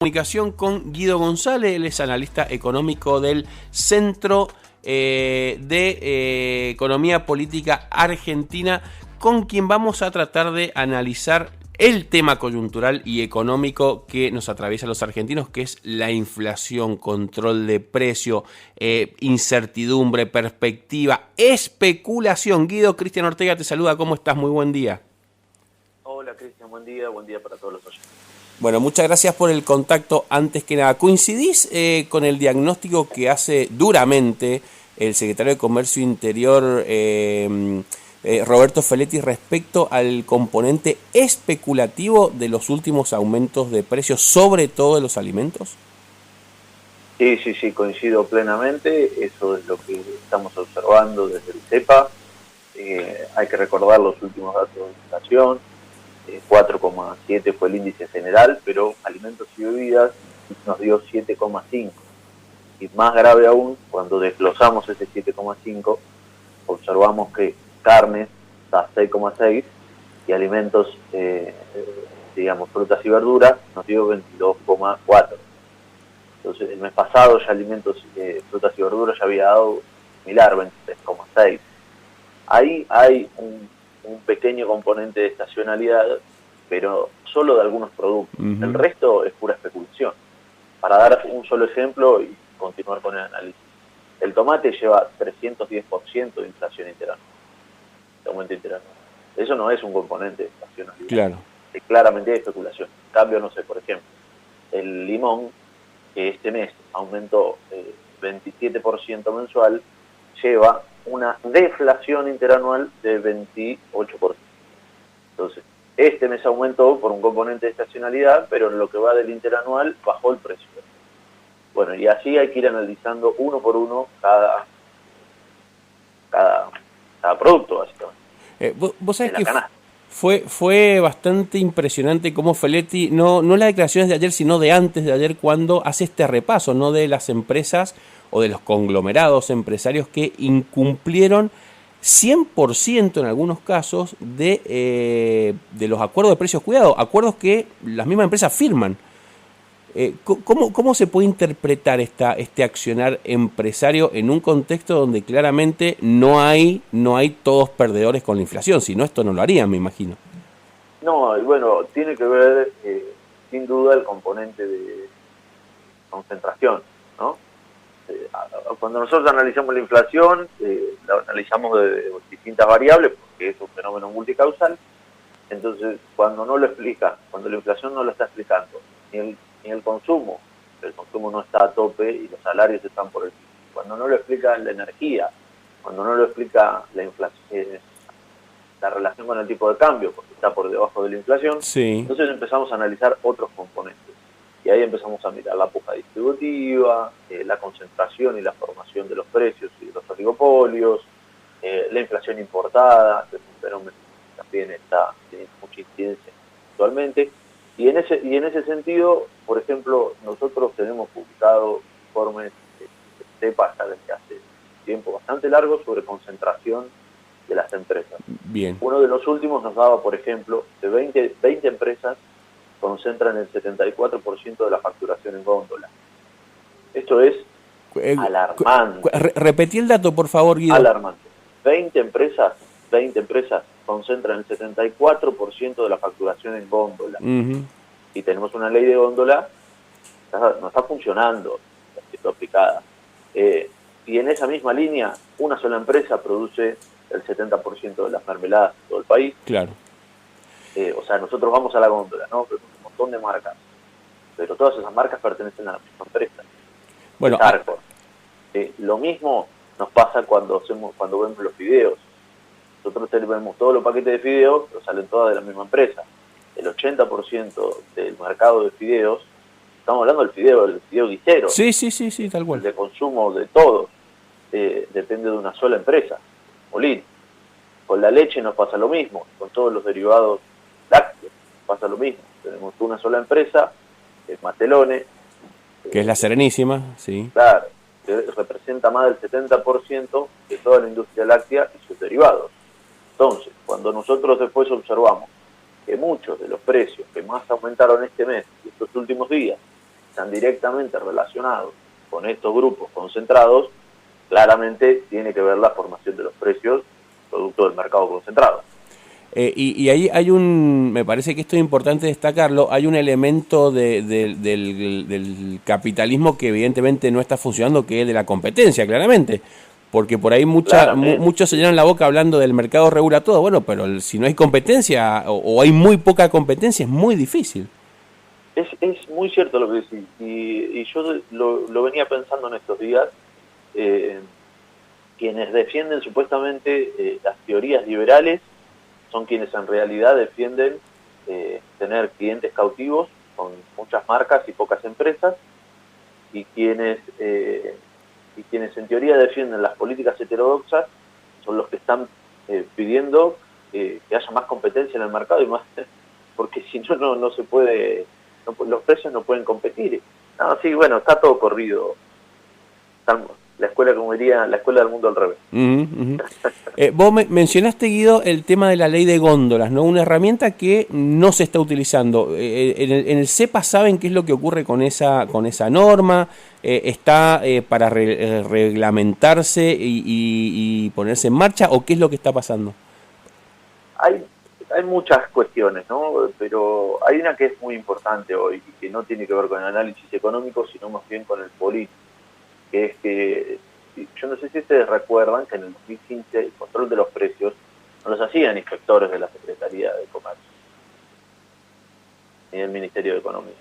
Comunicación con Guido González, él es analista económico del Centro de Economía Política Argentina, con quien vamos a tratar de analizar el tema coyuntural y económico que nos atraviesa a los argentinos, que es la inflación, control de precio, incertidumbre, perspectiva, especulación. Guido, Cristian Ortega te saluda, ¿cómo estás? Muy buen día. Hola Cristian, buen día para todos los oyentes. Bueno, muchas gracias por el contacto. Antes que nada, ¿coincidís con el diagnóstico que hace duramente el secretario de Comercio Interior, Roberto Feletti, respecto al componente especulativo de los últimos aumentos de precios, sobre todo de los alimentos? Sí, coincido plenamente. Eso es lo que estamos observando desde el CEPA. Hay que recordar los últimos datos de inflación. 4,7 fue el índice general, pero alimentos y bebidas nos dio 7,5. Y más grave aún, cuando desglosamos ese 7,5, observamos que carnes está 6,6 y alimentos, frutas y verduras, nos dio 22,4. Entonces, el mes pasado ya alimentos, frutas y verduras ya había dado similar, 23,6. Ahí hay un pequeño componente de estacionalidad, pero solo de algunos productos. El resto es pura especulación. Para dar un solo ejemplo y continuar con el análisis. El tomate lleva 310% de inflación interanual, de aumento interanual. Eso no es un componente de estacionalidad. Claro. Es claramente de especulación. En cambio, no sé, por ejemplo, el limón, que este mes aumentó 27% mensual, lleva una deflación interanual de 28%. Entonces, este mes aumentó por un componente de estacionalidad, pero en lo que va del interanual bajó el precio. Bueno, y así hay que ir analizando uno por uno cada producto, básicamente. Vos sabés que fue bastante impresionante cómo Feletti, no las declaraciones de ayer, sino de antes de ayer, cuando hace este repaso, ¿no?, de las empresas o de los conglomerados empresarios que incumplieron 100% en algunos casos de los acuerdos de precios cuidados, acuerdos que las mismas empresas firman. ¿Cómo se puede interpretar este accionar empresario en un contexto donde claramente no hay todos perdedores con la inflación? Si no, esto no lo harían, me imagino. No, y bueno, tiene que ver sin duda el componente de concentración, ¿no? Cuando nosotros analizamos la inflación, la analizamos de distintas variables, porque es un fenómeno multicausal. Entonces, cuando la inflación no lo está explicando, ni el consumo no está a tope y los salarios están por el piso. Cuando no lo explica la energía, cuando no lo explica la inflación, la relación con el tipo de cambio, porque está por debajo de la inflación, sí. Entonces empezamos a analizar otros componentes. Y ahí empezamos a mirar la puja distributiva, la concentración y la formación de los precios y de los oligopolios, la inflación importada, que es un fenómeno que también tiene mucha incidencia actualmente. Y en ese sentido, por ejemplo, nosotros tenemos publicado informes de CEPA ya desde hace tiempo bastante largo sobre concentración de las empresas. Bien. Uno de los últimos nos daba, por ejemplo, de 20 empresas concentran el 74% de la facturación en góndola. Esto es alarmante. Repetí el dato, por favor, Guido. Alarmante. 20 empresas concentran el 74% de la facturación en góndola. Y tenemos una ley de góndola que no está funcionando, está aplicada. Y en esa misma línea, una sola empresa produce el 70% de las mermeladas de todo el país. Claro. O sea, nosotros vamos a la góndola, ¿no? Pero un montón de marcas. Pero todas esas marcas pertenecen a la misma empresa. Bueno, lo mismo nos pasa cuando vemos los fideos. Nosotros vemos todos los paquetes de fideos, pero salen todas de la misma empresa. El 80% del mercado de fideos, estamos hablando del fideo guisero. Sí, tal cual. El de consumo de todos, depende de una sola empresa, Molino. Con la leche nos pasa lo mismo, con todos los derivados lácteos pasa lo mismo. Tenemos una sola empresa, es Matelone. Que es la Serenísima, sí. Claro, que representa más del 70% de toda la industria láctea y sus derivados. Entonces, cuando nosotros después observamos que muchos de los precios que más aumentaron este mes y estos últimos días están directamente relacionados con estos grupos concentrados, claramente tiene que ver la formación de los precios producto del mercado concentrado. Y ahí hay me parece que esto es importante destacarlo, hay un elemento del capitalismo que evidentemente no está funcionando, que es de la competencia, claramente. Porque por ahí muchos se llenan la boca hablando del mercado regula todo. Bueno, pero si no hay competencia o hay muy poca competencia, es muy difícil. Es muy cierto lo que decís. Y yo lo venía pensando en estos días. Quienes defienden supuestamente las teorías liberales son quienes en realidad defienden tener clientes cautivos con muchas marcas y pocas empresas, y quienes en teoría defienden las políticas heterodoxas son los que están pidiendo que haya más competencia en el mercado, y más, porque si no se puede, los precios no pueden competir. No, sí, bueno, está todo corrido. La escuela, como diría, la escuela del mundo al revés. Vos mencionaste, Guido, el tema de la ley de góndolas, ¿no? Una herramienta que no se está utilizando. En el CEPA, ¿saben qué es lo que ocurre con esa norma? ¿Está para reglamentarse y ponerse en marcha? ¿O qué es lo que está pasando? Hay muchas cuestiones, ¿no? Pero hay una que es muy importante hoy y que no tiene que ver con el análisis económico, sino más bien con el político, que es que, yo no sé si ustedes recuerdan que en el 2015 el control de los precios no los hacían inspectores de la Secretaría de Comercio ni del Ministerio de Economía,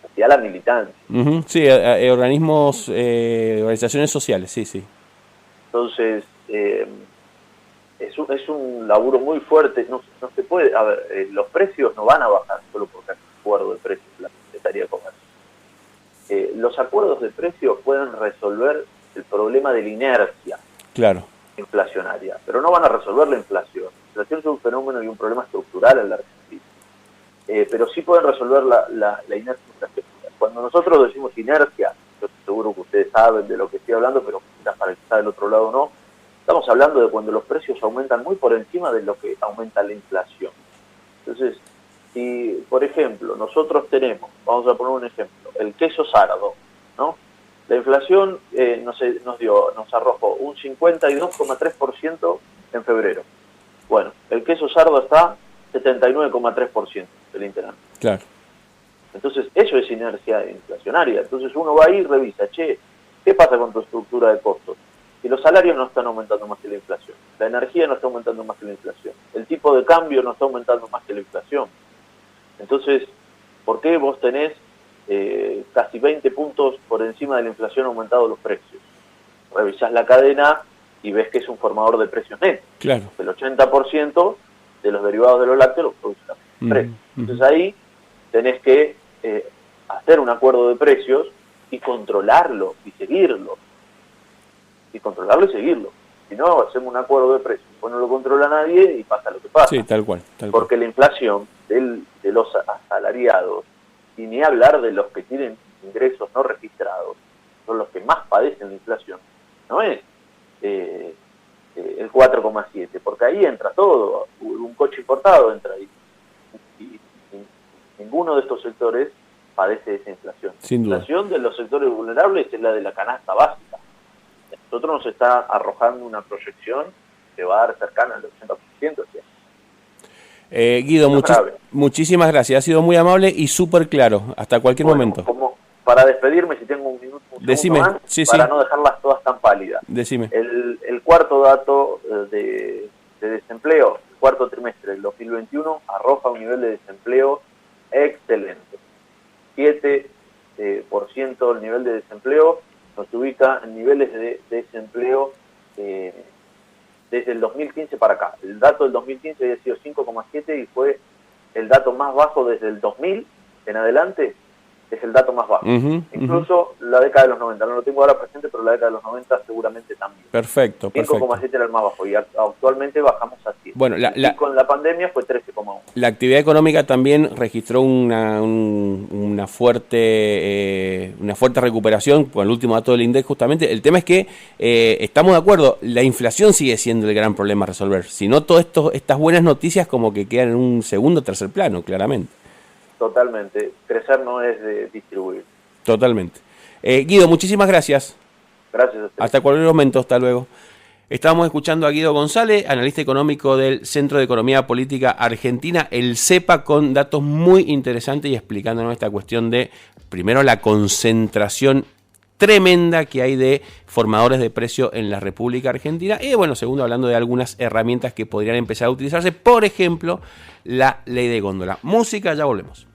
los hacía la militancia. Sí, organismos, organizaciones sociales, sí. Entonces, es un laburo muy fuerte. No se puede, a ver, los precios no van a bajar solo porque hay un acuerdo de precios de la Secretaría de Comercio. Los acuerdos de precios pueden resolver el problema de la inercia inflacionaria, pero no van a resolver la inflación. La inflación es un fenómeno y un problema estructural en la Argentina, pero sí pueden resolver la inercia inflacionaria. Cuando nosotros decimos inercia, yo estoy seguro que ustedes saben de lo que estoy hablando, pero quizás para el que está del otro lado no, estamos hablando de cuando los precios aumentan muy por encima de lo que aumenta la inflación. Entonces, si, por ejemplo, nosotros tenemos, vamos a poner un ejemplo, el queso sardo, ¿no? La inflación nos arrojó un 52,3% en febrero. Bueno, el queso sardo está 79,3% del interanual. Claro. Entonces, eso es inercia inflacionaria. Entonces uno va ahí y revisa, ¿qué pasa con tu estructura de costos? Si los salarios no están aumentando más que la inflación, la energía no está aumentando más que la inflación, el tipo de cambio no está aumentando más que la inflación. Entonces, ¿por qué vos tenés casi 20 puntos por encima de la inflación aumentados los precios? Revisás la cadena y ves que es un formador de precios netos. Claro. El 80% de los derivados de los lácteos los produce la empresa. Entonces ahí tenés que hacer un acuerdo de precios y controlarlo y seguirlo. Si no, hacemos un acuerdo de precios, pues no lo controla nadie y pasa lo que pasa. Sí, tal cual. Porque la inflación de los asalariados, y ni hablar de los que tienen ingresos no registrados, son los que más padecen la inflación, no es el 4,7, porque ahí entra todo, un coche importado entra ahí. Y ninguno de estos sectores padece esa inflación. Sin duda. La inflación de los sectores vulnerables es la de la canasta básica. Nosotros nos está arrojando una proyección que va a dar cercana al 80%. Guido, muchísimas gracias. Ha sido muy amable y súper claro. Hasta cualquier momento. Como para despedirme, si tengo un minuto, más, para no dejarlas todas tan pálidas. Decime. El cuarto dato de desempleo, el cuarto trimestre del 2021, arroja un nivel de desempleo excelente. 7% el nivel de desempleo, nos ubica en niveles de desempleo desde el 2015 para acá. El dato del 2015 había sido 5,7 y fue el dato más bajo desde el 2000 en adelante, es el dato más bajo. Incluso la década de los 90, no lo tengo ahora presente, pero la década de los 90 seguramente también. Perfecto. 5,7 era el más bajo y actualmente bajamos a 7. Bueno, y con la pandemia fue 13,1. La actividad económica también registró una fuerte recuperación con el último dato del INDEC justamente. El tema es que estamos de acuerdo, la inflación sigue siendo el gran problema a resolver. Si no, todas estas buenas noticias como que quedan en un segundo o tercer plano, claramente. Totalmente. Crecer no es de distribuir. Totalmente. Guido, muchísimas gracias. Gracias a ustedes. Hasta cualquier momento, hasta luego. Estamos escuchando a Guido González, analista económico del Centro de Economía Política Argentina, el CEPA, con datos muy interesantes y explicándonos esta cuestión de, primero, la concentración tremenda que hay de formadores de precio en la República Argentina. Y bueno, segundo, hablando de algunas herramientas que podrían empezar a utilizarse, por ejemplo, la ley de góndola. Música, ya volvemos.